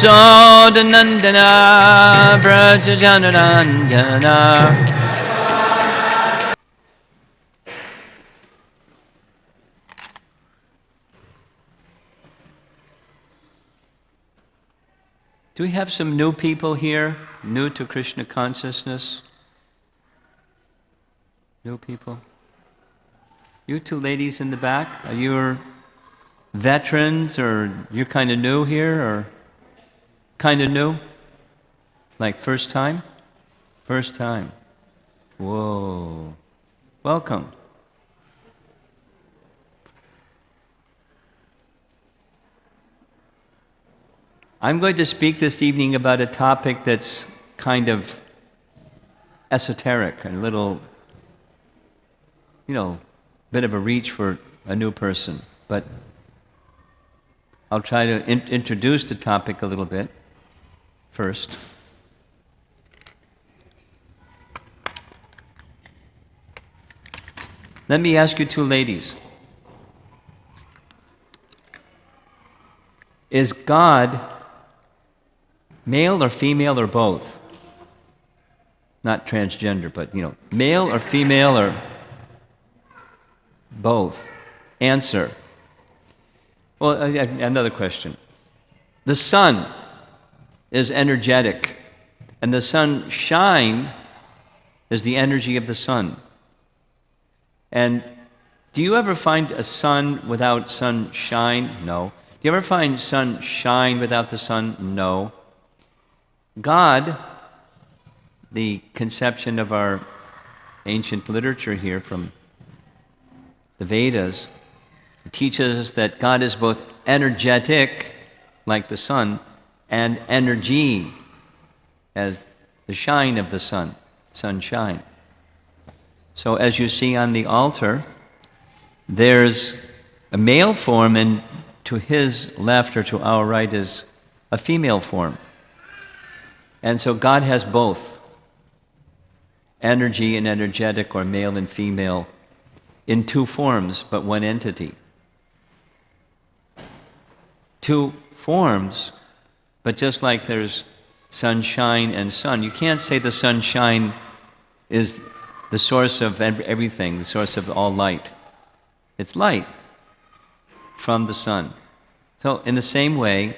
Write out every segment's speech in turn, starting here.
Yasodanandana Brajajanandana. Do we have some new people here, new to Krishna consciousness? New people? You two ladies in the back, are you veterans or you're kind of new here or kind of new? Like first time? First time. Whoa. Welcome. I'm going to speak this evening about a topic that's kind of esoteric and a little, bit of a reach for a new person. But I'll try to introduce the topic a little bit first. Let me ask you two ladies. Is God male or female or both? Not transgender, but male or female or both? Answer. Well, another question. The sun is energetic, and the sunshine is the energy of the sun. And do you ever find a sun without sunshine? No. Do you ever find sunshine without the sun? No. God, the conception of our ancient literature here from the Vedas, teaches us that God is both energetic, like the sun, and energy, as the shine of the sun, sunshine. So as you see on the altar, there's a male form, and to his left or to our right is a female form. And so God has both, energy and energetic, or male and female, in two forms, but one entity. Two forms, but just like there's sunshine and sun, you can't say the sunshine is the source of everything, the source of all light. It's light from the sun. So in the same way,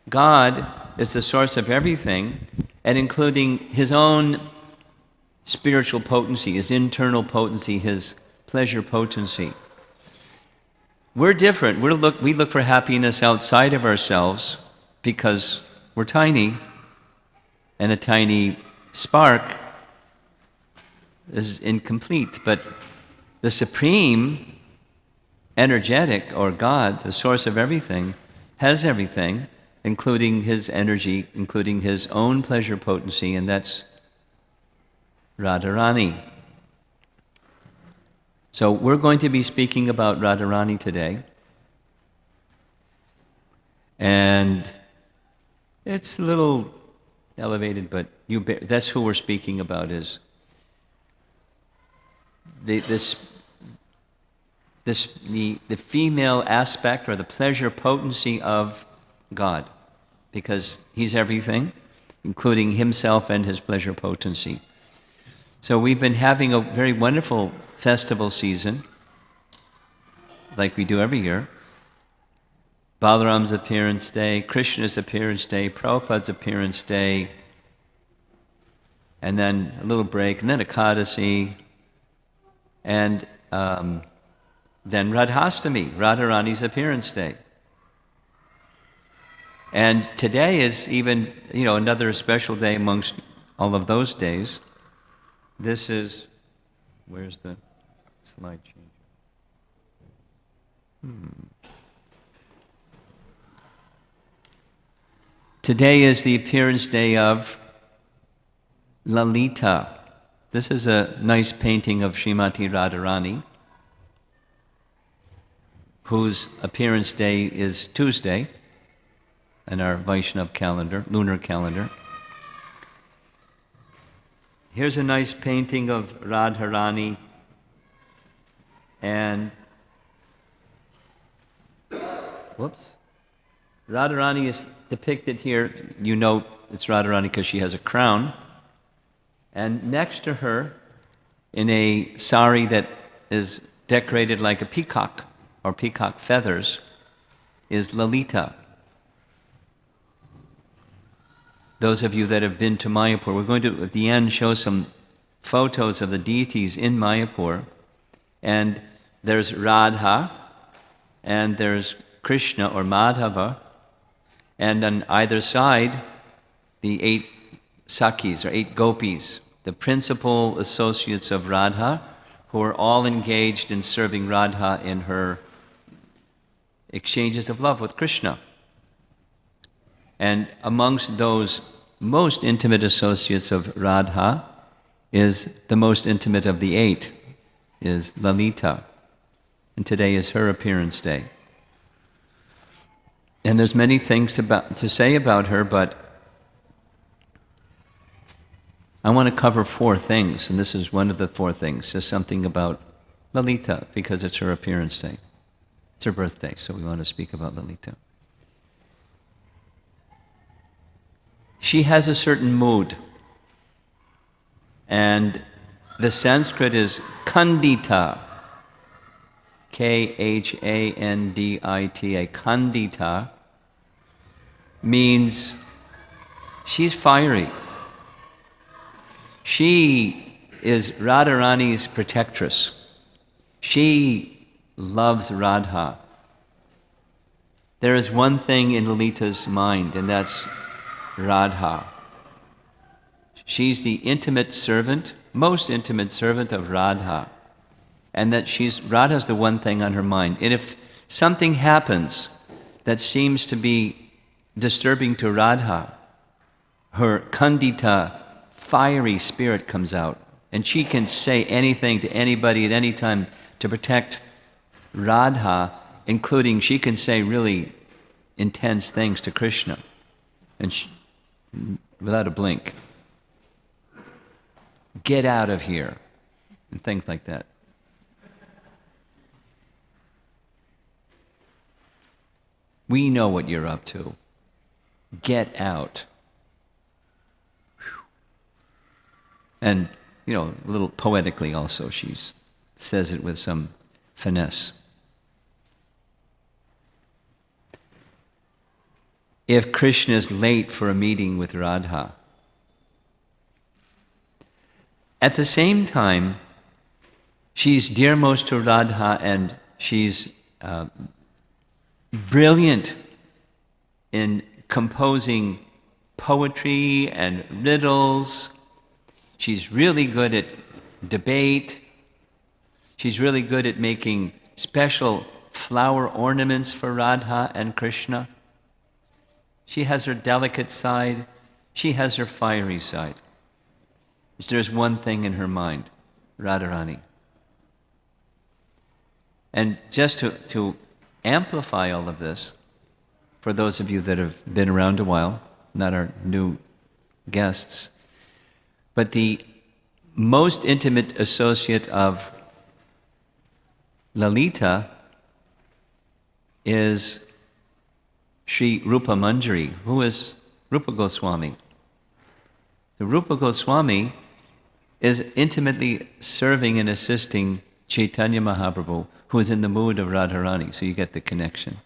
God is the source of everything, and including his own spiritual potency, his internal potency, his pleasure potency. We're different. We look for happiness outside of ourselves because we're tiny, and a tiny spark is incomplete. But the supreme energetic, or God, the source of everything, has everything, including his energy, including his own pleasure potency, and that's Radharani. So we're going to be speaking about Radharani today. And it's a little elevated, but that's who we're speaking about, is the female aspect, or the pleasure potency of God, because he's everything, including himself and his pleasure potency. So we've been having a very wonderful festival season, like we do every year. Balaram's appearance day, Krishna's appearance day, Prabhupada's appearance day, and then a little break, and then Ekadasi, and then Radhastami, Radharani's appearance day. And today is even, another special day amongst all of those days. This is, where's the slide change? Today is the appearance day of Lalita. This is a nice painting of Srimati Radharani, whose appearance day is Tuesday in our Vaishnav calendar, lunar calendar. Here's a nice painting of Radharani, and Radharani is depicted here. You know it's Radharani because she has a crown. And next to her, in a sari that is decorated like a peacock or peacock feathers, is Lalita. Those of you that have been to Mayapur, we're going to, at the end, show some photos of the deities in Mayapur. And there's Radha, and there's Krishna or Madhava, and on either side, the 8 Sakhis or 8 gopis, the principal associates of Radha, who are all engaged in serving Radha in her exchanges of love with Krishna. And amongst those most intimate associates of Radha is the most intimate of the 8, is Lalita. And today is her appearance day. And there's many things to say about her, but I want to cover 4 things, and this is one of the 4 things, just something about Lalita, because it's her appearance day. It's her birthday, so we want to speak about Lalita. She has a certain mood, and the Sanskrit is Khandita, Khandita. Khandita means she's fiery. She is Radharani's protectress. She loves Radha. There is one thing in Lalita's mind, and that's Radha. She's the intimate servant, most intimate servant of Radha. And that Radha's the one thing on her mind. And if something happens that seems to be disturbing to Radha, her Khandita, fiery spirit comes out. And she can say anything to anybody at any time to protect Radha, including she can say really intense things to Krishna. And without a blink. Get out of here. And things like that. We know what you're up to. Get out. And, you know, a little poetically also, she says it with some finesse. If Krishna is late for a meeting with Radha, at the same time, she's dearmost to Radha and she's brilliant in composing poetry and riddles. She's really good at debate. She's really good at making special flower ornaments for Radha and Krishna. She has her delicate side. She has her fiery side. There's one thing in her mind, Radharani. And just to amplify all of this, for those of you that have been around a while, not our new guests, but the most intimate associate of Lalita is Sri Rupa Manjari, who is Rupa Goswami. The Rupa Goswami is intimately serving and assisting Chaitanya Mahaprabhu, who is in the mood of Radharani, so you get the connection.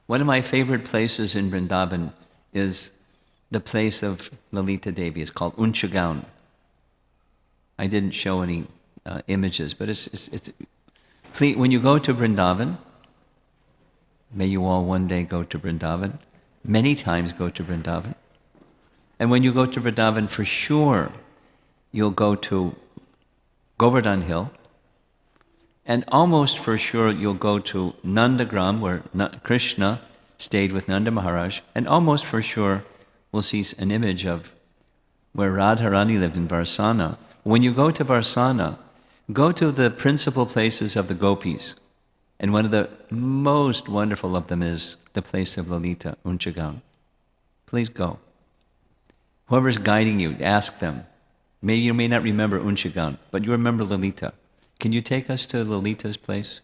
One of my favorite places in Vrindavan is the place of Lalita Devi. It's called Unchagaon. I didn't show any images, but please, when you go to Vrindavan, may you all one day go to Vrindavan, many times go to Vrindavan. And when you go to Vrindavan, for sure, you'll go to Govardhan Hill, and almost for sure you'll go to Nandagram, where Krishna stayed with Nanda Maharaj, and almost for sure we'll see an image of where Radharani lived in Barsana. When you go to Barsana, go to the principal places of the gopis, and one of the most wonderful of them is the place of Lalita, Unchagaon. Please go. Whoever's guiding you, ask them. Maybe you may not remember Unchagaon, but you remember Lalita. Can you take us to Lalita's place?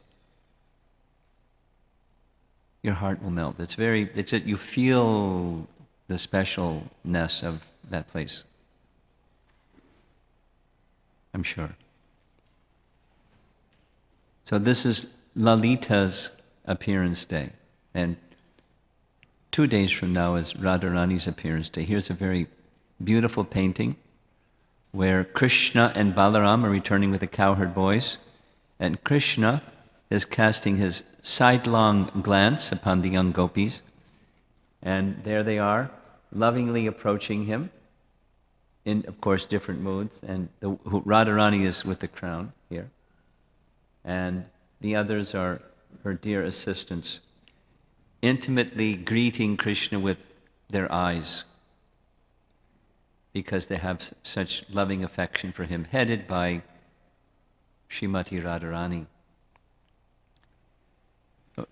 your heart will melt. You feel the specialness of that place. I'm sure. So this is Lalita's appearance day. And 2 days from now is Radharani's appearance day. Here's a very beautiful painting where Krishna and Balaram are returning with the cowherd boys. And Krishna is casting his sidelong glance upon the young gopis. And there they are, lovingly approaching him in, of course, different moods. And Radharani is with the crown here. And the others are her dear assistants, intimately greeting Krishna with their eyes because they have such loving affection for him, headed by Srimati Radharani.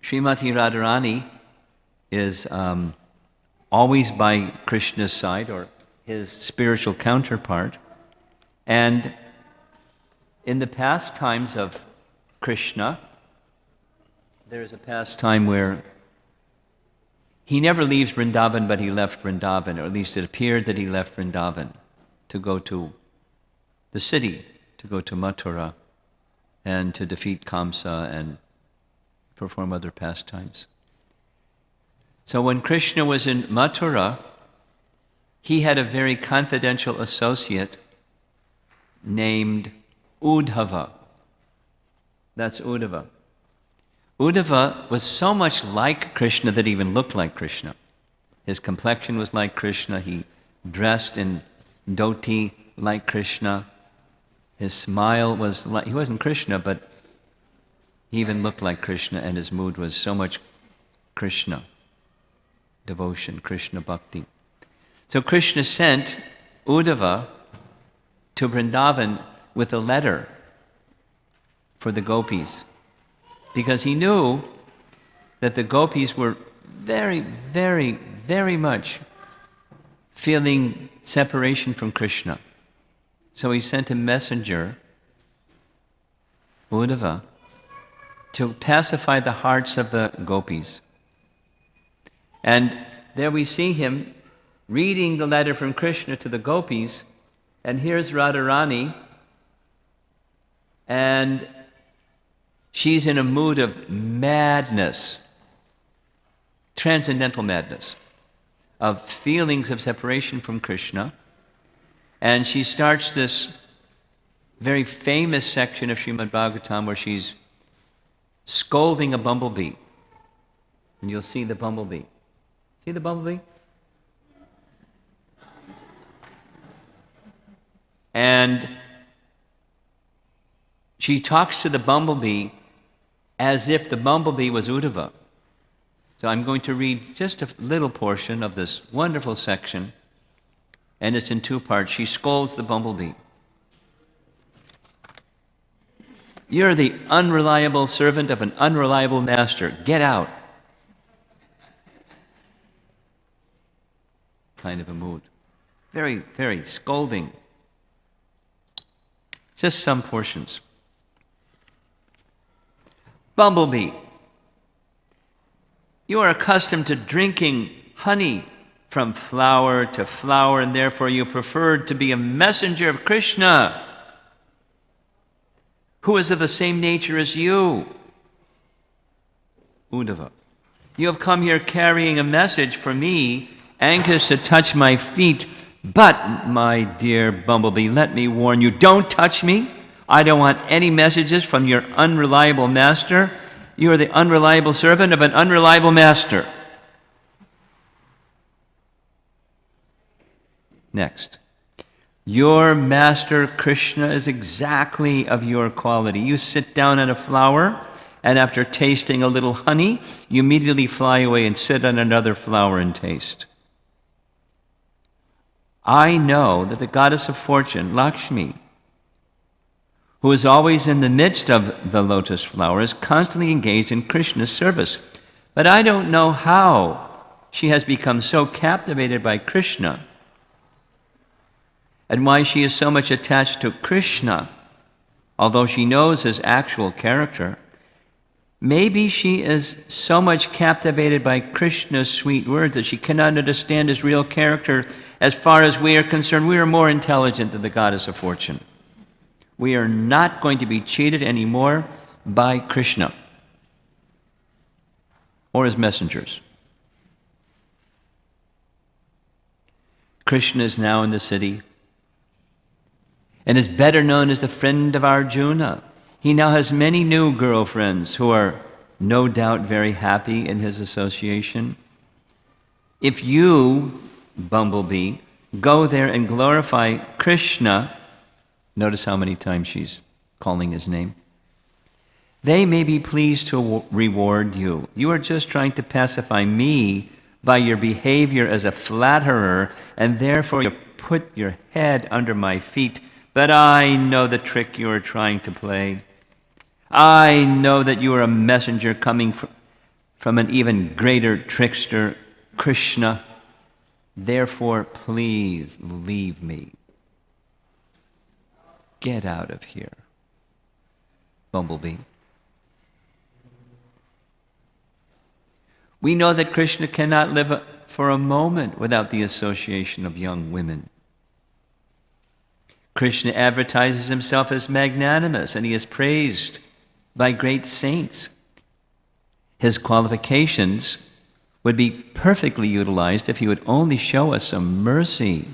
Srimati Radharani is always by Krishna's side, or his spiritual counterpart. And in the pastimes of Krishna, there's a pastime where he never leaves Vrindavan, but he left Vrindavan, or at least it appeared that he left Vrindavan to go to the city, to go to Mathura, and to defeat Kamsa and perform other pastimes. So when Krishna was in Mathura, he had a very confidential associate named Uddhava. That's Uddhava. Uddhava was so much like Krishna that he even looked like Krishna. His complexion was like Krishna. He dressed in dhoti like Krishna. His smile was like, he wasn't Krishna, but he even looked like Krishna, and his mood was so much Krishna devotion, Krishna bhakti. So Krishna sent Uddhava to Vrindavan with a letter for the gopis, because he knew that the gopis were very, very, very much feeling separation from Krishna. So he sent a messenger, Uddhava, to pacify the hearts of the gopis. And there we see him reading the letter from Krishna to the gopis, and here's Radharani, and she's in a mood of madness, transcendental madness, of feelings of separation from Krishna. And she starts this very famous section of Srimad Bhagavatam where she's scolding a bumblebee. And you'll see the bumblebee. See the bumblebee? And she talks to the bumblebee as if the bumblebee was Uddhava. So I'm going to read just a little portion of this wonderful section, and it's in 2 parts. She scolds the bumblebee. You're the unreliable servant of an unreliable master. Get out. Kind of a mood. Very, very scolding. Just some portions. Bumblebee, you are accustomed to drinking honey from flower to flower, and therefore you preferred to be a messenger of Krishna, who is of the same nature as you. Uddhava, you have come here carrying a message for me, anxious to touch my feet, but, my dear bumblebee, let me warn you, don't touch me. I don't want any messages from your unreliable master. You are the unreliable servant of an unreliable master. Next. Your master Krishna is exactly of your quality. You sit down on a flower, and after tasting a little honey, you immediately fly away and sit on another flower and taste. I know that the goddess of fortune, Lakshmi, who is always in the midst of the lotus flower, is constantly engaged in Krishna's service. But I don't know how she has become so captivated by Krishna, and why she is so much attached to Krishna, although she knows his actual character. Maybe she is so much captivated by Krishna's sweet words that she cannot understand his real character. As far as we are concerned, we are more intelligent than the goddess of fortune. We are not going to be cheated anymore by Krishna or his messengers. Krishna is now in the city and is better known as the friend of Arjuna. He now has many new girlfriends who are no doubt very happy in his association. If you, Bumblebee, go there and glorify Krishna, notice how many times she's calling his name, they may be pleased to reward you. You are just trying to pacify me by your behavior as a flatterer, and therefore you put your head under my feet. But I know the trick you are trying to play. I know that you are a messenger coming from an even greater trickster, Krishna. Therefore, please leave me. Get out of here, Bumblebee. We know that Krishna cannot live for a moment without the association of young women. Krishna advertises himself as magnanimous, and he is praised by great saints. His qualifications would be perfectly utilized if he would only show us some mercy.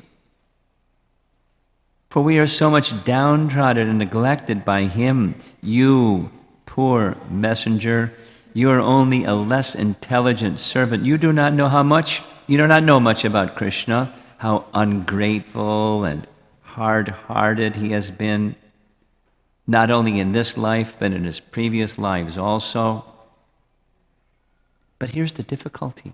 For we are so much downtrodden and neglected by him. You, poor messenger, you are only a less intelligent servant. You do not know much about Krishna, how ungrateful and hard-hearted he has been, not only in this life, but in his previous lives also. But here's the difficulty.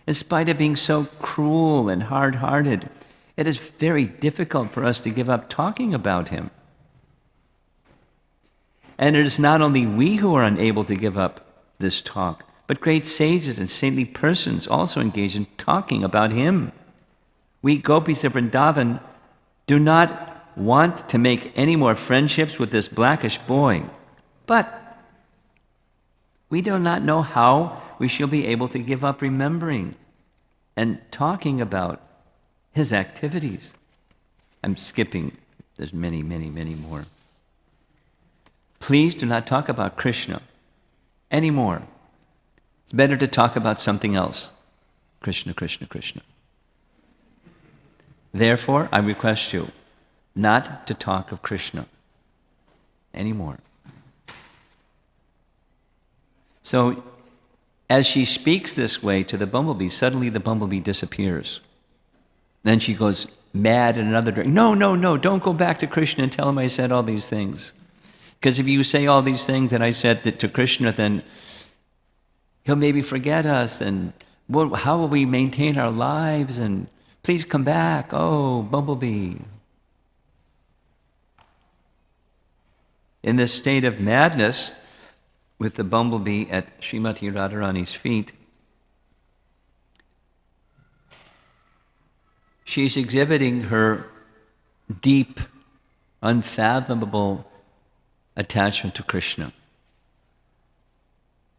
In spite of being so cruel and hard-hearted, it is very difficult for us to give up talking about him. And it is not only we who are unable to give up this talk, but great sages and saintly persons also engage in talking about him. We gopis of Vrindavan do not want to make any more friendships with this blackish boy, but we do not know how we shall be able to give up remembering and talking about his activities. I'm skipping, there's many, many, many more. Please do not talk about Krishna anymore. It's better to talk about something else. Krishna, Krishna, Krishna. Therefore, I request you not to talk of Krishna anymore. So, as she speaks this way to the bumblebee, suddenly the bumblebee disappears. Then she goes mad in another direction. No, don't go back to Krishna and tell him I said all these things. Because if you say all these things that I said to Krishna, then he'll maybe forget us, and how will we maintain our lives? And please come back, oh, bumblebee. In this state of madness, with the bumblebee at Srimati Radharani's feet, she's exhibiting her deep, unfathomable attachment to Krishna.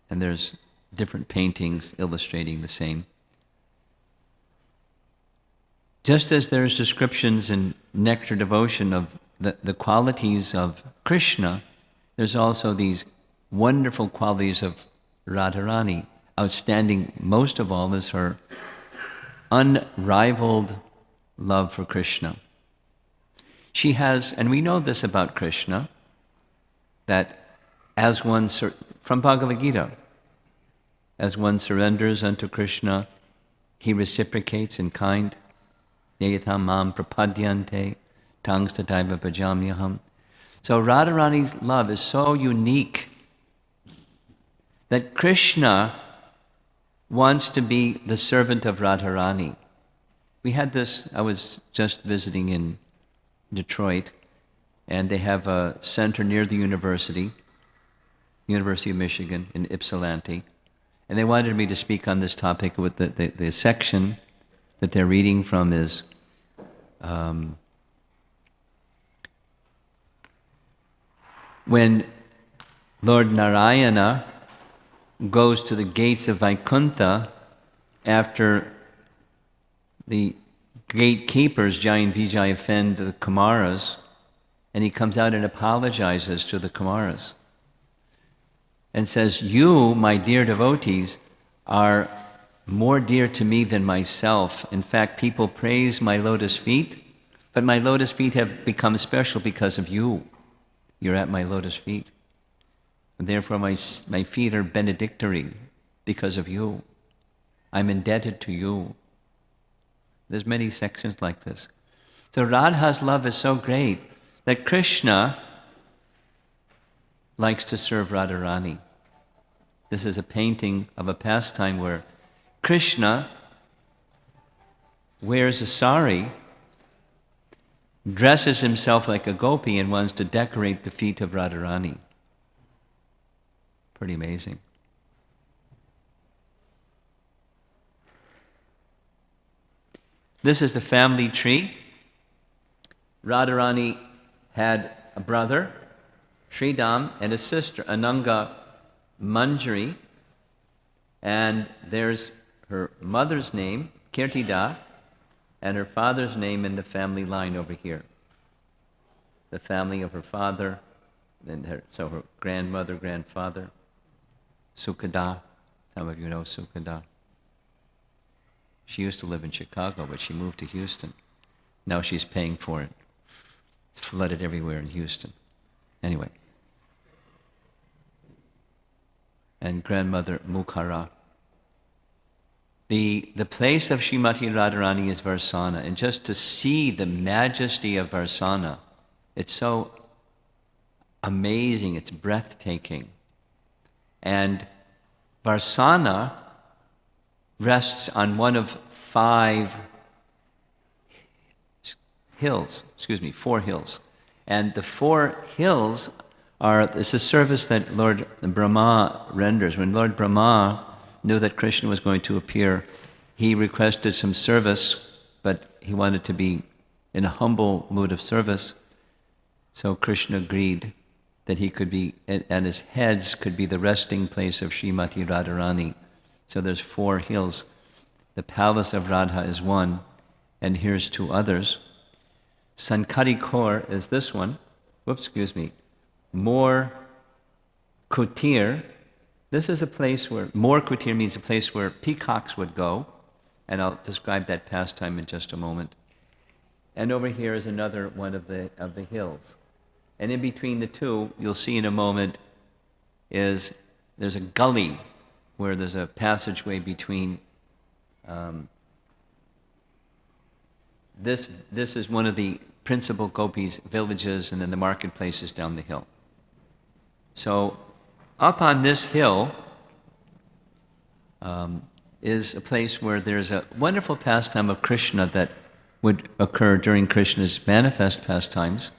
And there's different paintings illustrating the same. Just as there's descriptions in Nectar Devotion of the qualities of Krishna, there's also these wonderful qualities of Radharani. Outstanding most of all is her unrivaled love for Krishna. She has, and we know this about Krishna, that as one, from Bhagavad Gita, as one surrenders unto Krishna, he reciprocates in kind. Yayatam mam prapadyante, tangstataiva bhajamyaham. So Radharani's love is so unique that Krishna wants to be the servant of Radharani. We had this, I was just visiting in Detroit, and they have a center near the University of Michigan in Ypsilanti, and they wanted me to speak on this topic with the section that they're reading from is when Lord Narayana goes to the gates of Vaikuntha after the gatekeepers, Jai and Vijay, offend the Kumaras, and he comes out and apologizes to the Kumaras and says, "You, my dear devotees, are more dear to me than myself. In fact, people praise my lotus feet, but my lotus feet have become special because of you. You're at my lotus feet. And therefore, my feet are benedictory because of you. I'm indebted to you." There's many sections like this. So Radha's love is so great that Krishna likes to serve Radharani. This is a painting of a pastime where Krishna wears a sari, dresses himself like a gopi, and wants to decorate the feet of Radharani. Pretty amazing. This is the family tree. Radharani had a brother, Sridham, and a sister, Ananga Manjari, and there's her mother's name, Kirtida, and her father's name in the family line over here. The family of her father, and her grandmother, grandfather, Sukada. Some of you know Sukada. She used to live in Chicago, but she moved to Houston. Now she's paying for it. It's flooded everywhere in Houston. Anyway. And grandmother Mukhara. The place of Srimati Radharani is Barsana, and just to see the majesty of Barsana, it's so amazing, it's breathtaking. And Barsana rests on one of 4 hills. And the 4 hills it's a service that Lord Brahma renders. When Lord Brahma knew that Krishna was going to appear, he requested some service, but he wanted to be in a humble mood of service. So Krishna agreed that he could be, and his heads could be the resting place of Srimati Radharani. So there's 4 hills. The palace of Radha is one, and here's 2 others. Sankari Kaur is this one. More Kutir. This is a place where, More Kutir means a place where peacocks would go, and I'll describe that pastime in just a moment. And over here is another one of the hills. And in between the 2, you'll see in a moment, there's a gully where there's a passageway between. This is one of the principal gopis' villages, and then the marketplace is down the hill. So up on this hill is a place where there's a wonderful pastime of Krishna that would occur during Krishna's manifest pastimes.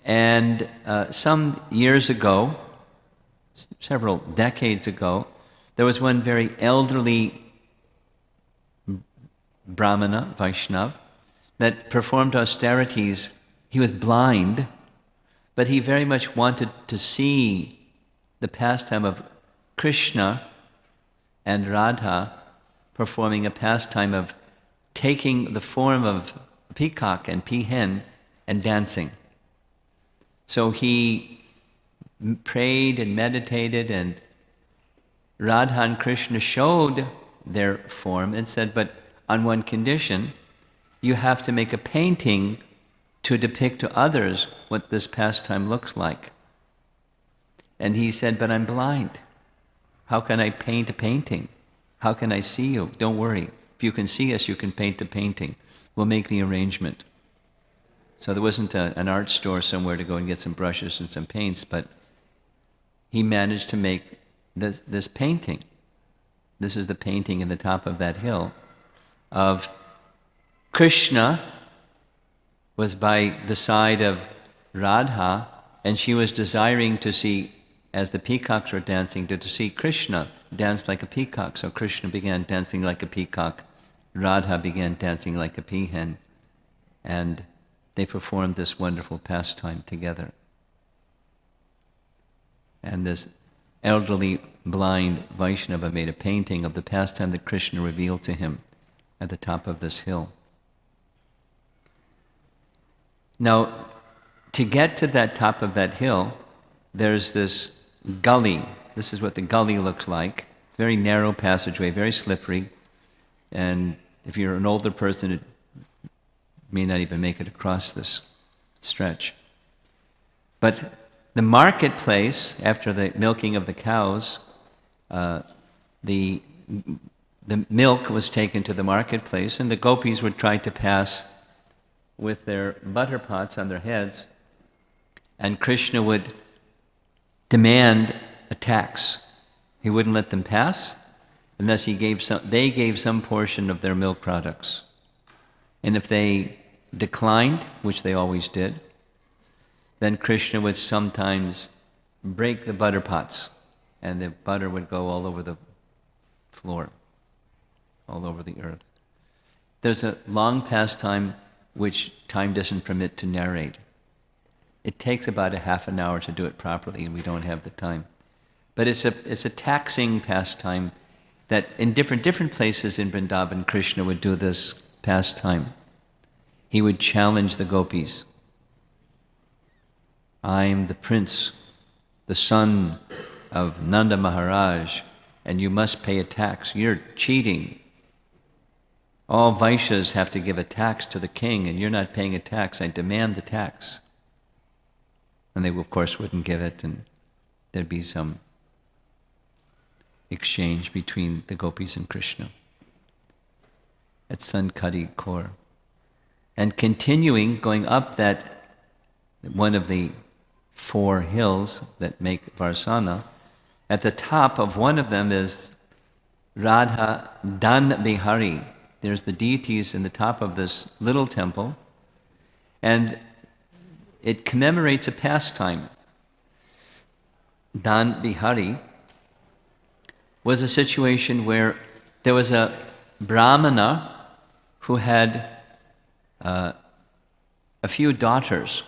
And some years ago, several decades ago, there was one very elderly Brahmana, Vaishnav, that performed austerities. He was blind, but he very much wanted to see the pastime of Krishna and Radha performing a pastime of taking the form of peacock and peahen and dancing. So he prayed and meditated, and Radha and Krishna showed their form and said, but on one condition, you have to make a painting to depict to others what this pastime looks like. And he said, but I'm blind. How can I paint a painting? How can I see you? Don't worry. If you can see us, you can paint a painting. We'll make the arrangement. So there wasn't an art store somewhere to go and get some brushes and some paints, but he managed to make this painting. This is the painting in the top of that hill of Krishna was by the side of Radha, and she was desiring to see, as the peacocks were dancing, to see Krishna dance like a peacock. So Krishna began dancing like a peacock. Radha began dancing like a peahen. And they performed this wonderful pastime together. And elderly blind Vaishnava made a painting of the pastime that Krishna revealed to him at the top of this hill. Now, to get to that top of that hill, there's this gully. This is what the gully looks like. Very narrow passageway, very slippery. And if you're an older person, it may not even make it across this stretch. But the marketplace, after the milking of the cows, the milk was taken to the marketplace, and the gopis would try to pass with their butter pots on their heads, and Krishna would demand a tax. He wouldn't let them pass unless they gave some portion of their milk products. And if they declined, which they always did, then Krishna would sometimes break the butter pots, and the butter would go all over the floor, all over the earth. There's a long pastime which time doesn't permit to narrate. It takes about a half an hour to do it properly, and we don't have the time. But it's a taxing pastime that in different places in Vrindavan, Krishna would do this pastime. He would challenge the gopis. I'm the prince, the son of Nanda Maharaj, and you must pay a tax. You're cheating. All Vaishyas have to give a tax to the king, and you're not paying a tax. I demand the tax. And they, of course, wouldn't give it, and there'd be some exchange between the gopis and Krishna at Sankati Kaur. And continuing, going up that, one of the 4 hills that make Barsana, at the top of one of them is Radha Dan Bihari. There's the deities in the top of this little temple, and it commemorates a pastime. Dan Bihari was a situation where there was a Brahmana who had a few daughters,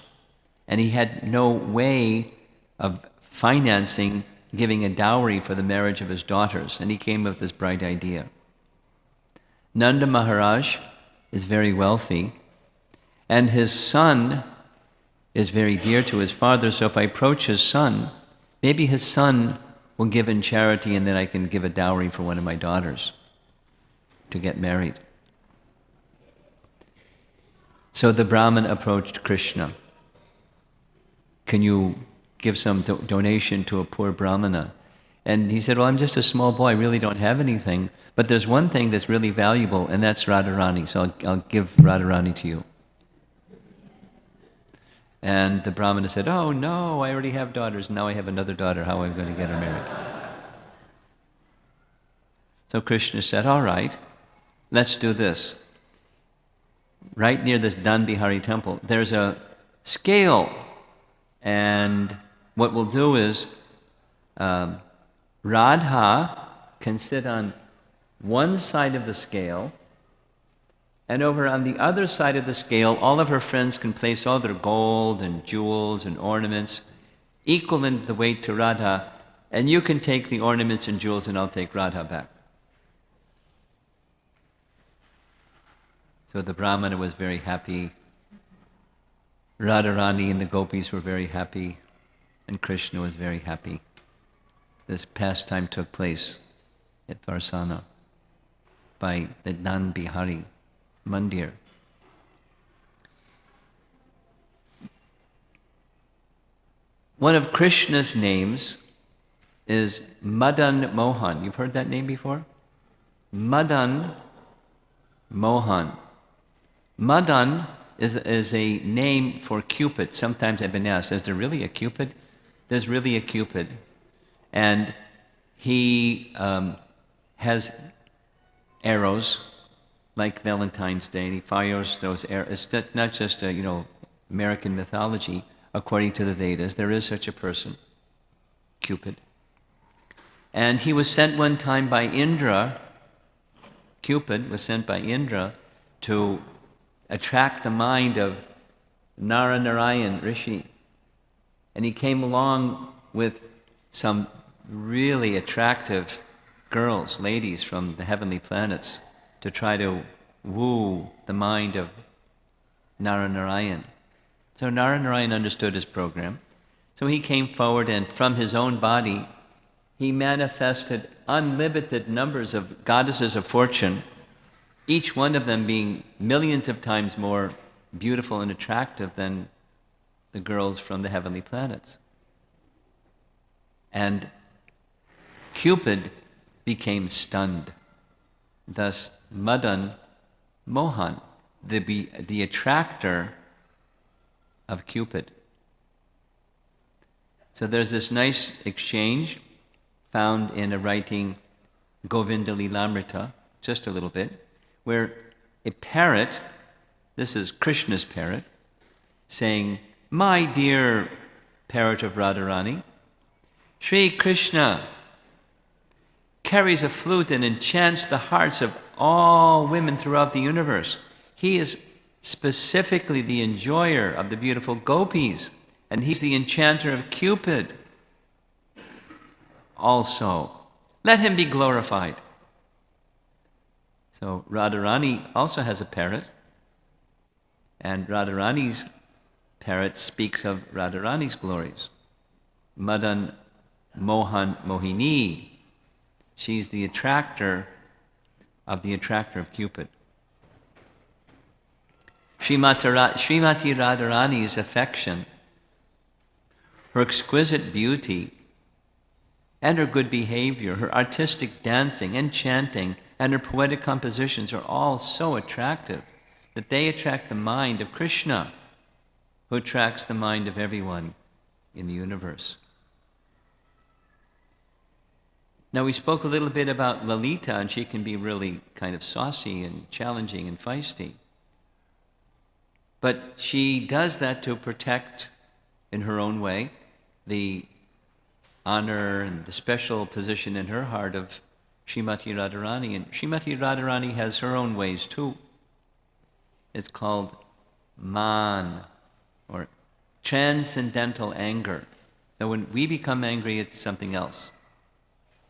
and he had no way of financing giving a dowry for the marriage of his daughters, and he came with this bright idea. Nanda Maharaj is very wealthy, and his son is very dear to his father, so if I approach his son, maybe his son will give in charity, and then I can give a dowry for one of my daughters to get married. So the Brahmin approached Krishna. Can you give some donation to a poor Brahmana? And he said, well, I'm just a small boy, I really don't have anything, but there's one thing that's really valuable, and that's Radharani, so I'll give Radharani to you. And the Brahmana said, oh no, I already have daughters, now I have another daughter, how am I going to get her married? So Krishna said, all right, let's do this. Right near this Dan Bihari temple, there's a scale, and what we'll do is Radha can sit on one side of the scale, and over on the other side of the scale, all of her friends can place all their gold and jewels and ornaments equal in the weight to Radha, and you can take the ornaments and jewels and I'll take Radha back. So the Brahmana was very happy, Radharani and the gopis were very happy, and Krishna was very happy. This pastime took place at Barsana by the Dan Bihari Mandir. One of Krishna's names is Madan Mohan. You've heard that name before? Madan Mohan. Madan is a name for Cupid. Sometimes I've been asked, is there really a Cupid? There's really a Cupid. And he has arrows, like Valentine's Day, and he fires those arrows. It's not just American mythology. According to the Vedas, there is such a person, Cupid. And he was sent one time by Indra. Cupid was sent by Indra to attract the mind of Narayan Rishi. And he came along with some really attractive girls, ladies from the heavenly planets to try to woo the mind of Narayan. So Narayan understood his program. So he came forward, and from his own body, he manifested unlimited numbers of goddesses of fortune, each one of them being millions of times more beautiful and attractive than the girls from the heavenly planets. And Cupid became stunned. Thus, Madan Mohan, the attractor of Cupid. So there's this nice exchange found in a writing, Govinda Lilamrita, just a little bit, where a parrot, this is Krishna's parrot, saying, "My dear parrot of Radharani, Sri Krishna carries a flute and enchants the hearts of all women throughout the universe. He is specifically the enjoyer of the beautiful gopis, and he's the enchanter of Cupid. Also, let him be glorified." So Radharani also has a parrot, and Radharani's parrot speaks of Radharani's glories. Madan Mohan Mohini, she's the attractor of Cupid. Srimati Radharani's affection, her exquisite beauty, and her good behavior, her artistic dancing and chanting, and her poetic compositions are all so attractive that they attract the mind of Krishna, who attracts the mind of everyone in the universe. Now, we spoke a little bit about Lalita, and she can be really kind of saucy and challenging and feisty. But she does that to protect, in her own way, the honor and the special position in her heart of Srimati Radharani. And Srimati Radharani has her own ways too. It's called man, or transcendental anger. Now when we become angry, it's something else.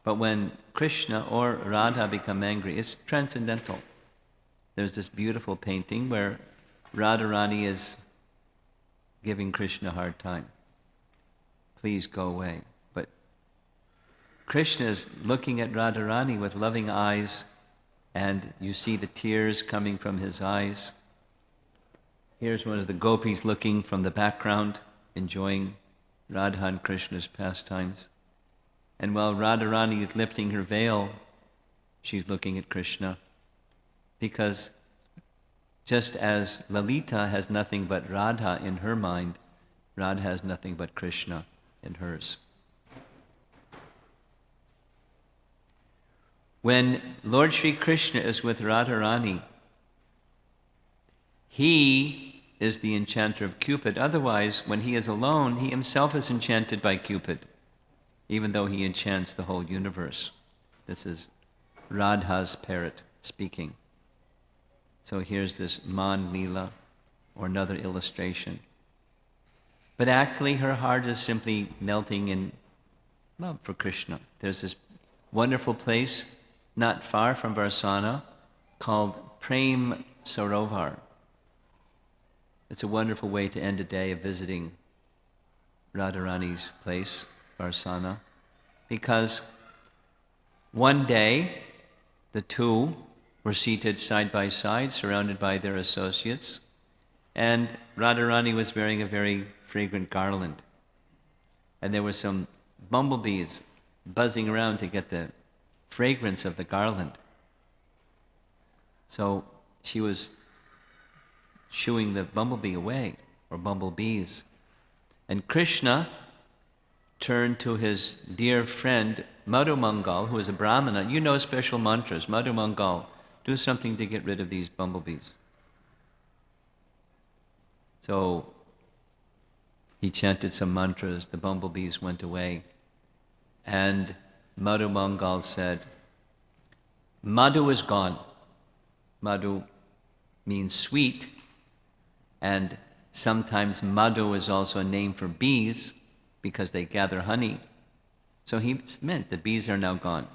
But when Krishna or Radha become angry, it's transcendental. There's this beautiful painting where Radharani is giving Krishna a hard time. Please go away. But Krishna is looking at Radharani with loving eyes, and you see the tears coming from his eyes. Here's one of the gopis looking from the background, enjoying Radha and Krishna's pastimes. And while Radharani is lifting her veil, she's looking at Krishna. Because just as Lalita has nothing but Radha in her mind, Radha has nothing but Krishna in hers. When Lord Sri Krishna is with Radharani, he is the enchanter of Cupid. Otherwise, when he is alone, he himself is enchanted by Cupid, even though he enchants the whole universe. This is Radha's parrot speaking. So here's this Man Leela, or another illustration. But actually her heart is simply melting in love for Krishna. There's this wonderful place not far from Barsana called Prem Sarovar. It's a wonderful way to end a day of visiting Radharani's place, Barsana, because one day the two were seated side by side, surrounded by their associates, and Radharani was wearing a very fragrant garland. And there were some bumblebees buzzing around to get the fragrance of the garland. So she was shooing the bumblebee away, or bumblebees. And Krishna turned to his dear friend Madhu Mangal, who is a Brahmana. You know special mantras. Madhu Mangal, do something to get rid of these bumblebees. So he chanted some mantras, the bumblebees went away. And Madhu Mangal said, Madhu is gone. Madhu means sweet, and sometimes Madhu is also a name for bees because they gather honey. So he meant the bees are now gone.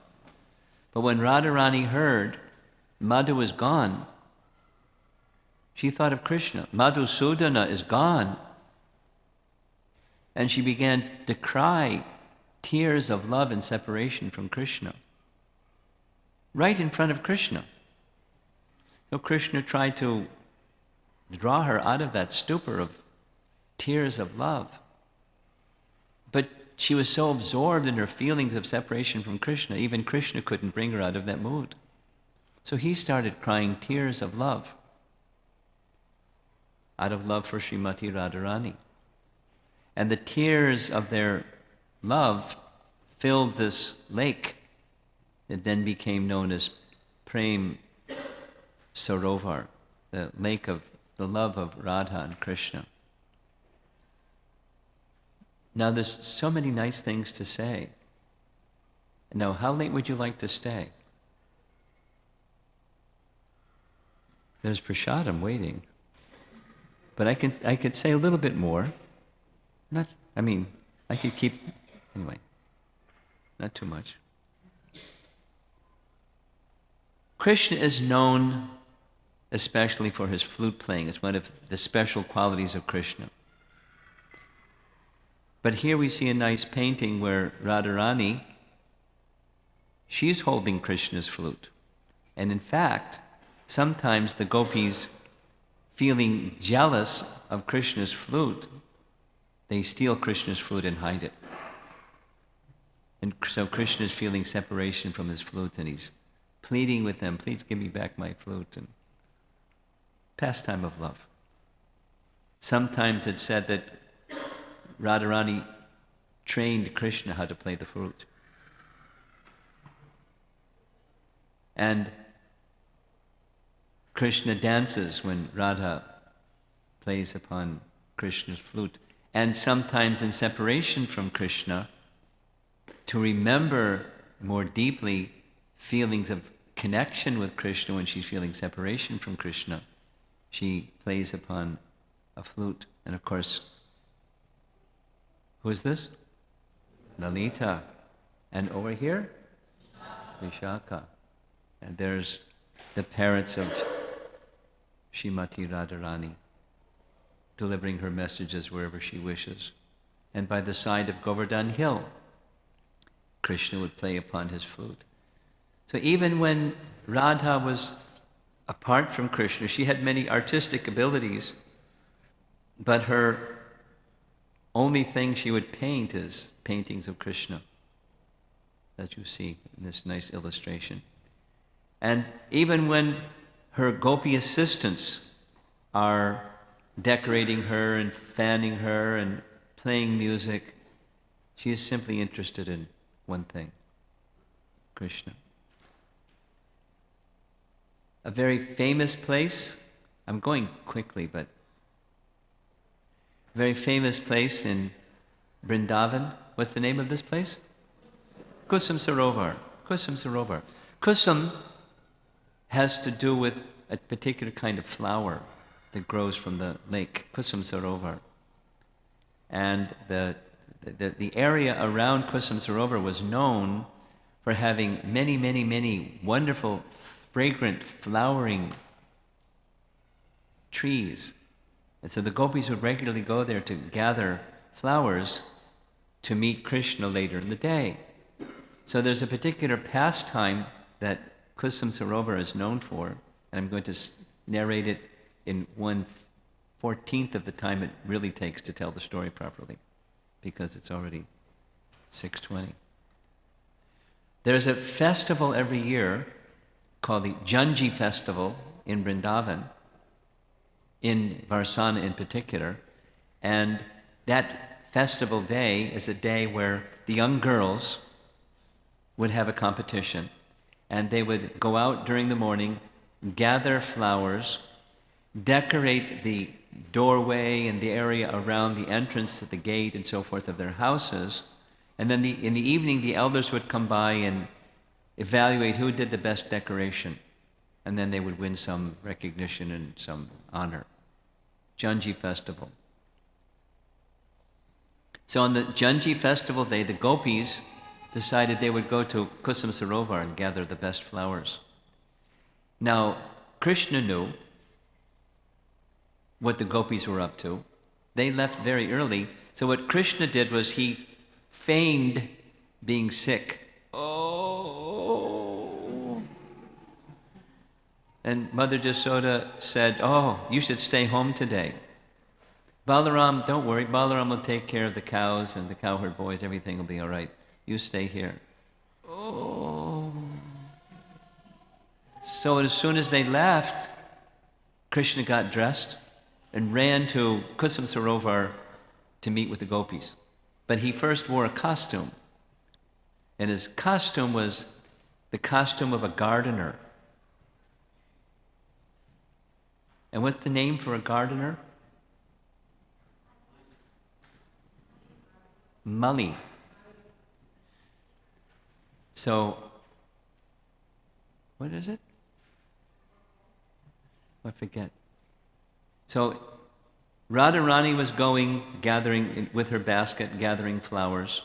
But when Radharani heard Madhu was gone, she thought of Krishna. Madhusudana is gone. And she began to cry tears of love and separation from Krishna, right in front of Krishna. So Krishna tried to draw her out of that stupor of tears of love. But she was so absorbed in her feelings of separation from Krishna, even Krishna couldn't bring her out of that mood. So he started crying tears of love, out of love for Srimati Radharani. And the tears of their love filled this lake. It then became known as Prem Sarovar, the lake of the love of Radha and Krishna. Now there's so many nice things to say. Now, how late would you like to stay? There's prasadam waiting. But I could say a little bit more. I could keep, anyway, not too much. Krishna is known especially for his flute playing. It's one of the special qualities of Krishna. But here we see a nice painting where Radharani, she's holding Krishna's flute. And in fact, sometimes the gopis, feeling jealous of Krishna's flute, they steal Krishna's flute and hide it. And so Krishna is feeling separation from his flute, and he's pleading with them, please give me back my flute. And pastime of love. Sometimes it's said that Radharani trained Krishna how to play the flute. And Krishna dances when Radha plays upon Krishna's flute. And sometimes in separation from Krishna, to remember more deeply feelings of connection with Krishna when she's feeling separation from Krishna, she plays upon a flute. And of course, who is this? Lalita. And over here? Vishaka. And there's the parrots of Srimati Radharani, delivering her messages wherever she wishes. And by the side of Govardhan Hill, Krishna would play upon his flute. So even when Radha was apart from Krishna, she had many artistic abilities, but her only thing she would paint is paintings of Krishna, that you see in this nice illustration. And even when her gopi assistants are decorating her and fanning her and playing music, she is simply interested in one thing, Krishna. A very famous place, I'm going quickly, but a very famous place in Vrindavan. What's the name of this place? Kusum Sarovar. Kusum Sarovar. Kusum has to do with a particular kind of flower that grows from the lake, Kusum Sarovar. And the area around Kusum Sarovar was known for having many, many, many wonderful, fragrant, flowering trees. And so the gopis would regularly go there to gather flowers to meet Krishna later in the day. So there's a particular pastime that Kusum Sarovar is known for, and I'm going to narrate it in 1/14 of the time it really takes to tell the story properly, because it's already 6:20. There's a festival every year called the Janji Festival in Vrindavan, in Barsana in particular, and that festival day is a day where the young girls would have a competition, and they would go out during the morning, gather flowers, decorate the doorway and the area around the entrance to the gate and so forth of their houses, and then in the evening the elders would come by and evaluate who did the best decoration, and then they would win some recognition and some honor. Janji Festival. So on the Janji Festival day, the gopis decided they would go to Kusum Sarovar and gather the best flowers. Now, Krishna knew what the gopis were up to. They left very early. So what Krishna did was he feigned being sick. Oh. And Mother Jasoda said, oh, you should stay home today. Balaram, don't worry, Balaram will take care of the cows and the cowherd boys, everything will be all right. You stay here. Oh. So as soon as they left, Krishna got dressed and ran to Kusum Sarovar to meet with the gopis. But he first wore a costume. And his costume was the costume of a gardener. And what's the name for a gardener? Mali. So, what is it? I forget. So, Radharani was going, gathering with her basket, gathering flowers.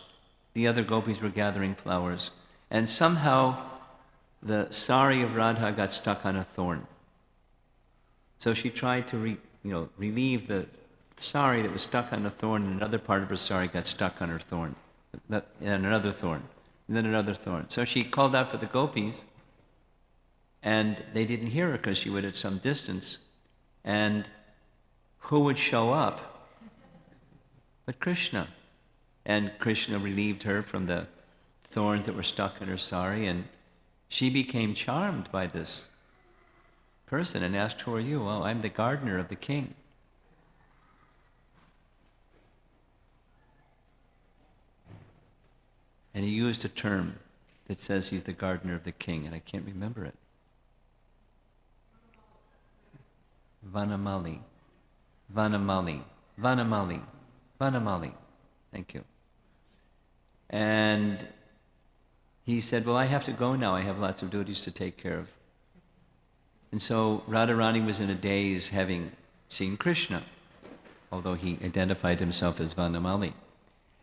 The other gopis were gathering flowers. And somehow, the sari of Radha got stuck on a thorn. So she tried to relieve the sari that was stuck on a thorn, and another part of her sari got stuck on her thorn. And another thorn. And then another thorn. So she called out for the gopis, and they didn't hear her because she was at some distance. And who would show up but Krishna? And Krishna relieved her from the thorns that were stuck in her sari, and she became charmed by this person and asked, who are you? Oh, I'm the gardener of the king. And he used a term that says he's the gardener of the king, and I can't remember it. Vanamali. Vanamali. Vanamali. Vanamali. Thank you. And he said, well, I have to go now. I have lots of duties to take care of. And so Radharani was in a daze, having seen Krishna, although he identified himself as Vanamali.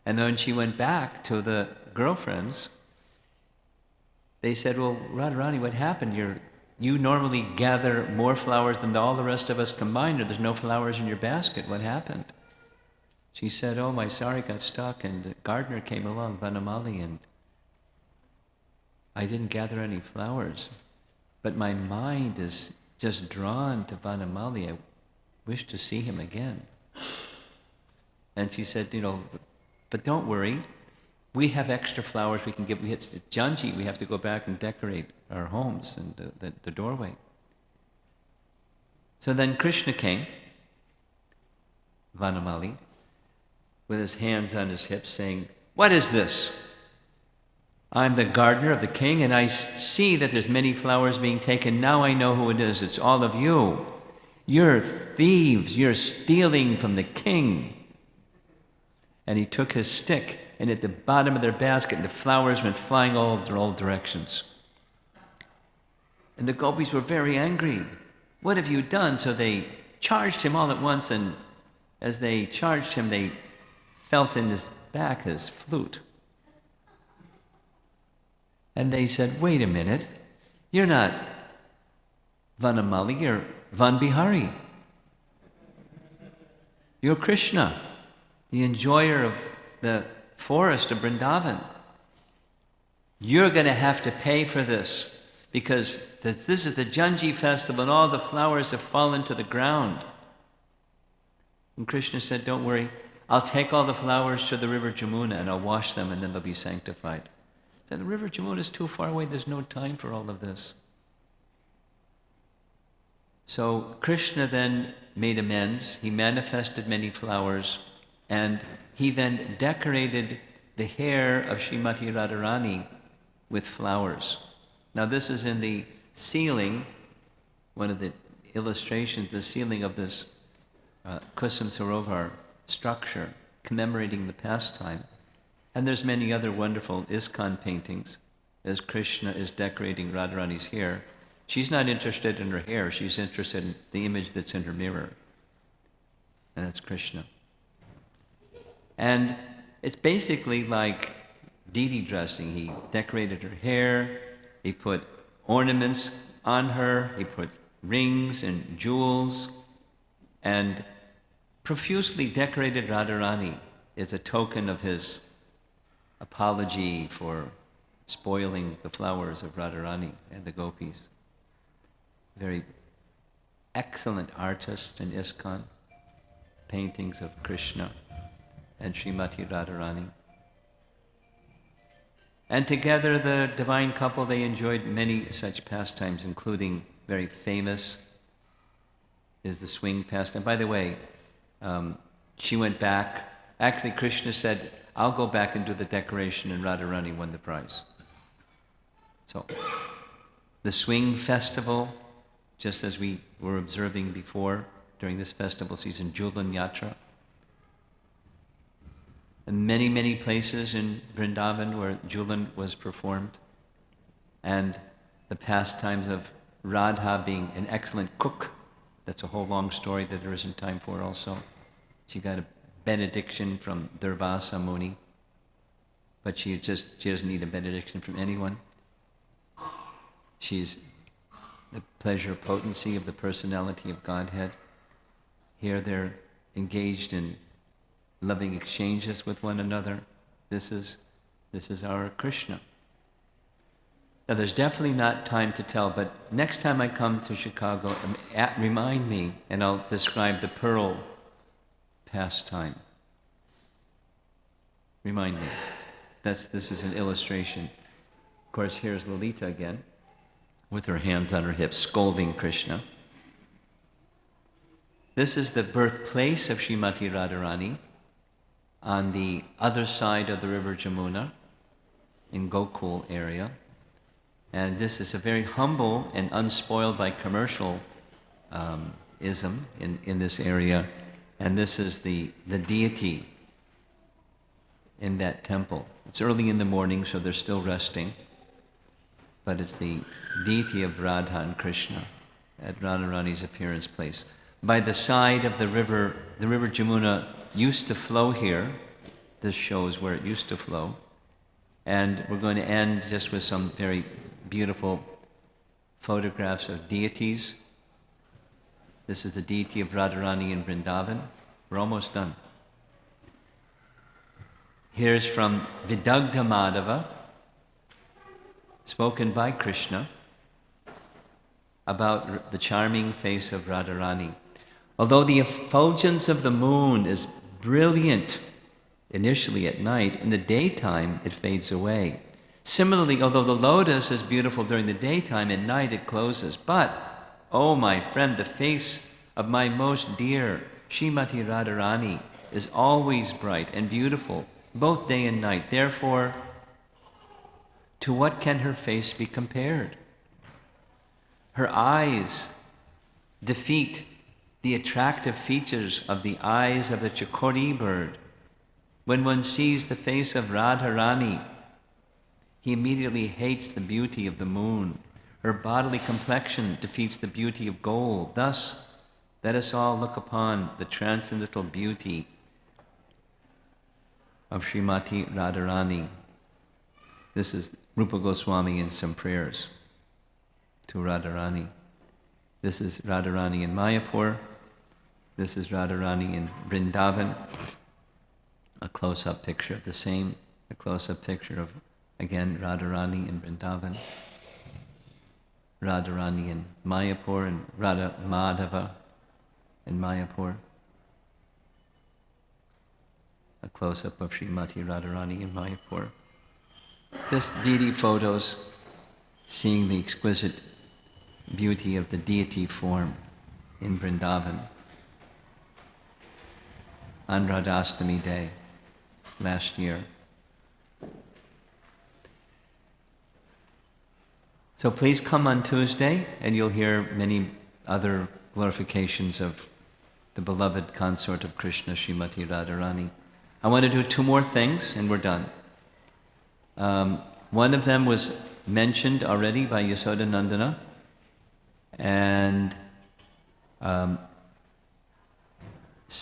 And then when she went back to the girlfriends, they said, well, Radharani, what happened? You normally gather more flowers than all the rest of us combined, or there's no flowers in your basket. What happened? She said, oh, my sari got stuck, and the gardener came along, Vanamali, and I didn't gather any flowers. But my mind is just drawn to Vanamali. I wish to see him again. And she said, but don't worry. We have extra flowers we can give. It's Janji. We have to go back and decorate our homes and the doorway. So then Krishna came, Vanamali, with his hands on his hips, saying, what is this? I'm the gardener of the king, and I see that there's many flowers being taken. Now I know who it is. It's all of you. You're thieves. You're stealing from the king. And he took his stick and at the bottom of their basket, the flowers went flying all directions. And the gopis were very angry. What have you done? So they charged him all at once, and as they charged him, they felt in his back his flute. And they said, wait a minute, you're not Vanamali, you're Van Bihari. You're Krishna, the enjoyer of the forest of Vrindavan. You're going to have to pay for this, because this is the Janji festival and all the flowers have fallen to the ground. And Krishna said, don't worry, I'll take all the flowers to the river Jamuna and I'll wash them and then they'll be sanctified. He said, the river Jamuna is too far away, there's no time for all of this. So Krishna then made amends. He manifested many flowers, and he then decorated the hair of Srimati Radharani with flowers. Now this is in the ceiling, one of the illustrations, the ceiling of this Kusum Sarovar structure commemorating the pastime. And there's many other wonderful ISKCON paintings as Krishna is decorating Radharani's hair. She's not interested in her hair, she's interested in the image that's in her mirror. And that's Krishna. And it's basically like deity dressing. He decorated her hair, he put ornaments on her, he put rings and jewels, and profusely decorated Radharani as a token of his apology for spoiling the flowers of Radharani and the gopis. Very excellent artist in ISKCON, paintings of Krishna and Srimati Radharani. And together, the divine couple, they enjoyed many such pastimes, including very famous is the swing pastime. By the way, she went back. Actually, Krishna said, I'll go back and do the decoration, and Radharani won the prize. So, the swing festival, just as we were observing before, during this festival season, Julan Yatra. And many, many places in Vrindavan where Julan was performed. And the pastimes of Radha being an excellent cook. That's a whole long story that there isn't time for also. She got a benediction from Durvasa Muni, but she doesn't need a benediction from anyone. She's the pleasure potency of the personality of Godhead. Here they're engaged in loving exchanges with one another. This is our Krishna. Now there's definitely not time to tell, but next time I come to Chicago, remind me, and I'll describe the pearl pastime. Remind me. This is an illustration. Of course, here's Lalita again, with her hands on her hips, scolding Krishna. This is the birthplace of Srimati Radharani on the other side of the river Jamuna, in Gokul area. And this is a very humble and unspoiled by commercial ism in this area. And this is the deity in that temple. It's early in the morning, so they're still resting. But it's the deity of Radha and Krishna at Radharani's appearance place. By the side of the river Jamuna used to flow here. This shows where it used to flow. And we're going to end just with some very beautiful photographs of deities. This is the deity of Radharani in Vrindavan. We're almost done. Here's from Vidagdha Madhava, spoken by Krishna, about the charming face of Radharani. Although the effulgence of the moon is brilliant initially at night, in the daytime it fades away. Similarly, although the lotus is beautiful during the daytime, at night it closes. But, oh my friend, the face of my most dear Srimati Radharani is always bright and beautiful, both day and night. Therefore, to what can her face be compared? Her eyes defeat the attractive features of the eyes of the chakori bird. When one sees the face of Radharani, he immediately hates the beauty of the moon. Her bodily complexion defeats the beauty of gold. Thus, let us all look upon the transcendental beauty of Srimati Radharani. This is Rupa Goswami in some prayers to Radharani. This is Radharani in Mayapur. This is Radharani in Vrindavan. A close-up picture of the same. A close-up picture of, again, Radharani in Vrindavan. Radharani in Mayapur and Radha Madhava in Mayapur. A close-up of Srimati Radharani in Mayapur. Just deity photos, seeing the exquisite beauty of the deity form in Vrindavan on Radhastami Day last year. So please come on Tuesday and you'll hear many other glorifications of the beloved consort of Krishna, Srimati Radharani. I want to do two more things and we're done. One of them was mentioned already by Yashodanandana, and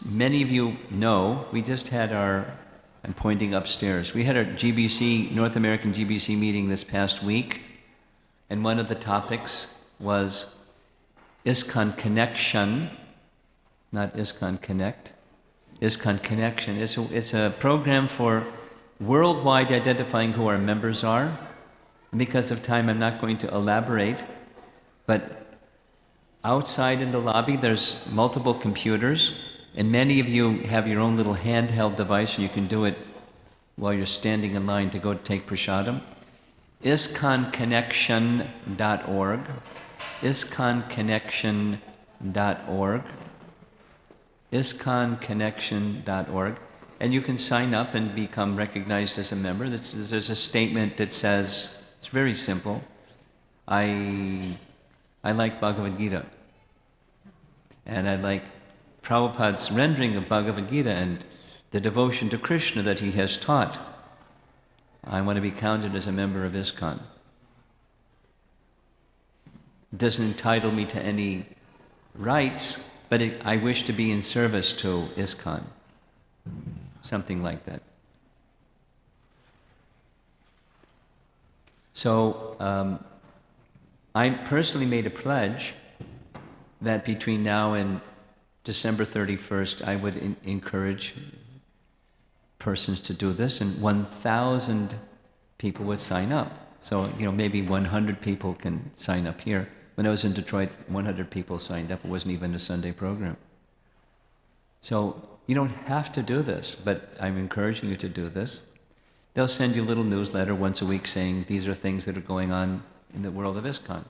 many of you know we just had our I'm pointing upstairs. We had our GBC, North American GBC meeting this past week, and one of the topics was ISKCON Connection, not ISKCON Connect, ISKCON Connection. It's a program for worldwide identifying who our members are. And because of time, I'm not going to elaborate, but outside in the lobby, there's multiple computers, and many of you have your own little handheld device, and you can do it while you're standing in line to go take prasadam. ISKCONconnection.org, ISKCONconnection.org, ISKCONconnection.org, and you can sign up and become recognized as a member. There's a statement that says, it's very simple, I like Bhagavad Gita, and I like Prabhupada's rendering of Bhagavad Gita and the devotion to Krishna that he has taught. I want to be counted as a member of ISKCON. It doesn't entitle me to any rights, but I wish to be in service to ISKCON. Something like that. So, I personally made a pledge that between now and December 31st, I would encourage persons to do this, and 1,000 people would sign up. So, maybe 100 people can sign up here. When I was in Detroit, 100 people signed up. It wasn't even a Sunday program. So, you don't have to do this, but I'm encouraging you to do this. They'll send you a little newsletter once a week saying these are things that are going on in the world of ISKCON.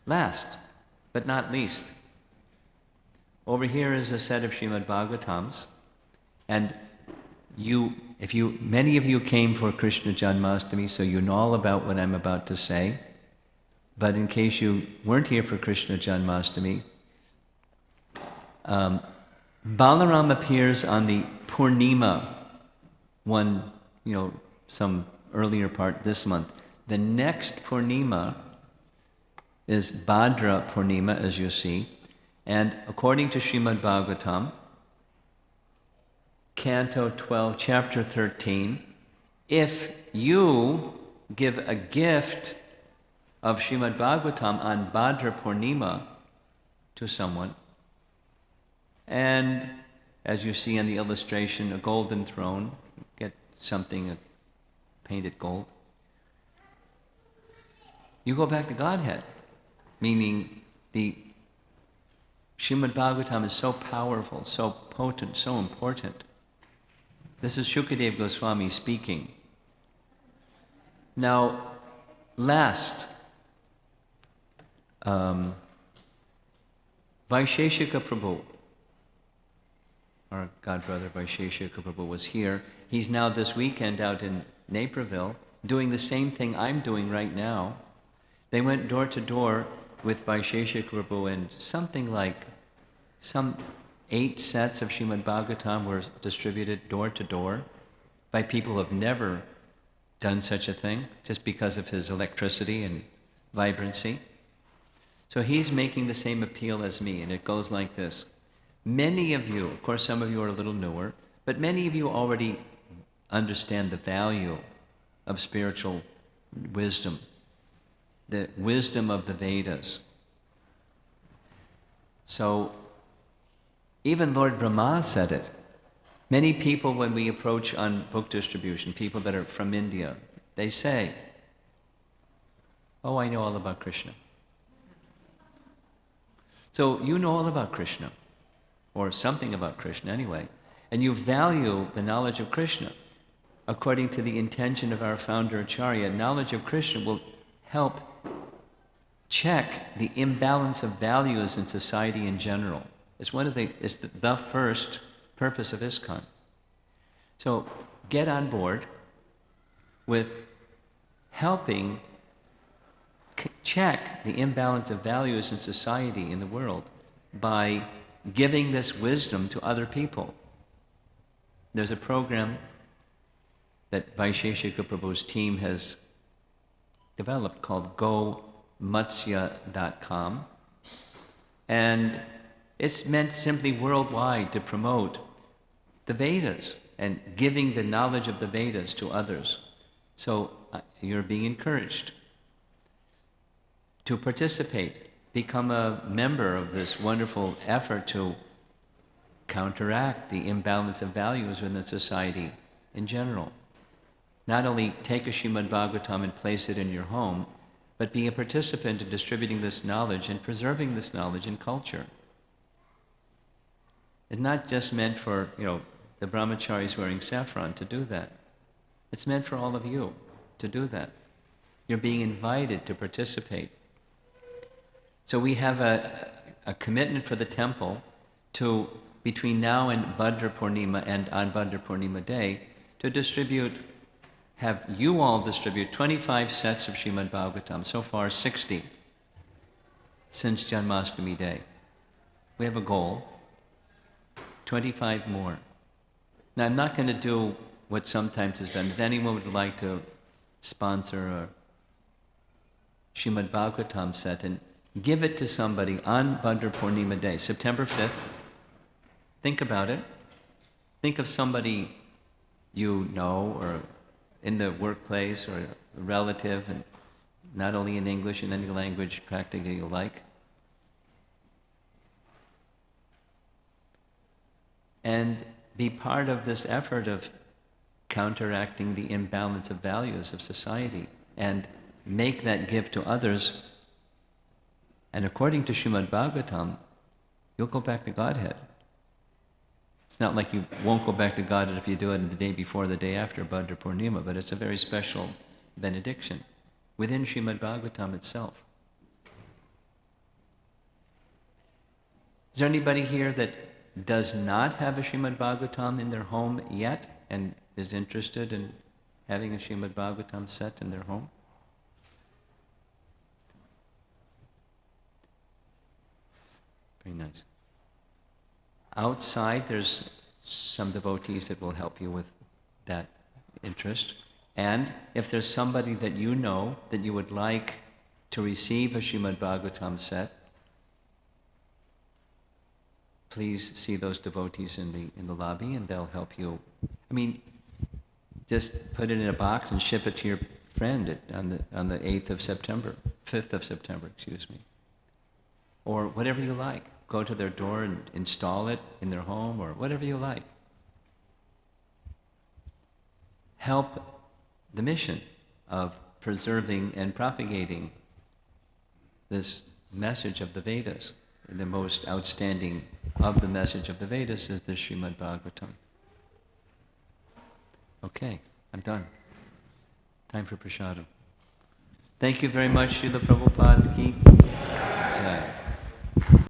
Last, but not least, over here is a set of Srimad Bhagavatams, and many of you came for Krishna Janmashtami, so you know all about what I'm about to say. But in case you weren't here for Krishna Janmashtami, Balaram appears on the Purnima, some earlier part this month. The next Purnima is Bhadra Purnima, as you see, and according to Srimad Bhagavatam, Canto 12, Chapter 13, if you give a gift of Srimad Bhagavatam on Bhadra Purnima to someone, and as you see on the illustration, a golden throne, get something painted gold, you go back to Godhead, meaning the Srimad Bhagavatam is so powerful, so potent, so important. This is Shukadeva Goswami speaking. Now, last, Vaisheshika Prabhu, our godbrother Vaisheshika Prabhu was here. He's now this weekend out in Naperville doing the same thing I'm doing right now. They went door to door with Vaisheshika Prabhu, and something like some 8 sets of Srimad Bhagavatam were distributed door to door by people who have never done such a thing, just because of his electricity and vibrancy. So he's making the same appeal as me, and it goes like this. Many of you, of course some of you are a little newer, but many of you already understand the value of spiritual wisdom, the wisdom of the Vedas. So even Lord Brahma said it. Many people, when we approach on book distribution, people that are from India, they say, oh, I know all about Krishna. So you know all about Krishna, or something about Krishna anyway, and you value the knowledge of Krishna. According to the intention of our founder Acharya, knowledge of Krishna will help check the imbalance of values in society in general. It's the first purpose of ISKCON. So get on board with helping check the imbalance of values in society in the world by giving this wisdom to other people. There's a program that Vaisheshika Prabhu's team has developed called gomatsya.com, and It's meant simply worldwide to promote the Vedas and giving the knowledge of the Vedas to others. So you're being encouraged to participate, become a member of this wonderful effort to counteract the imbalance of values in the society in general. Not only take a Srimad Bhagavatam and place it in your home, but be a participant in distributing this knowledge and preserving this knowledge in culture. It's not just meant for, the brahmacharis wearing saffron to do that. It's meant for all of you to do that. You're being invited to participate. So we have a commitment for the temple to, between now and Bhadra Purnima and on Bhadra Purnima day, to have you all distribute 25 sets of Srimad Bhagavatam, so far 60 since Janmashtami day. We have a goal, 25 more. Now I'm not going to do what sometimes is done. If anyone would like to sponsor a Srimad Bhagavatam set and give it to somebody on Bhadra Purnima day, September 5th, think about it. Think of somebody you know or in the workplace or a relative, and not only in English, in any language practically you like. And be part of this effort of counteracting the imbalance of values of society and make that gift to others. And according to Srimad Bhagavatam, you'll go back to Godhead. It's not like you won't go back to God if you do it the day before, the day after Bhadra Purnima, but it's a very special benediction within Srimad Bhagavatam itself. Is there anybody here that does not have a Srimad Bhagavatam in their home yet and is interested in having a Srimad Bhagavatam set in their home? Very nice. Outside, there's some devotees that will help you with that interest. And if there's somebody that you know that you would like to receive a Srimad Bhagavatam set, please see those devotees in the lobby and they'll help you. Just put it in a box and ship it to your friend on the 8th of September, 5th of September, excuse me. Or whatever you like. Go to their door and install it in their home, or whatever you like. Help the mission of preserving and propagating this message of the Vedas. The most outstanding of the message of the Vedas is the Srimad Bhagavatam. Okay, I'm done. Time for prasadam. Thank you very much, Srila Prabhupada Ki.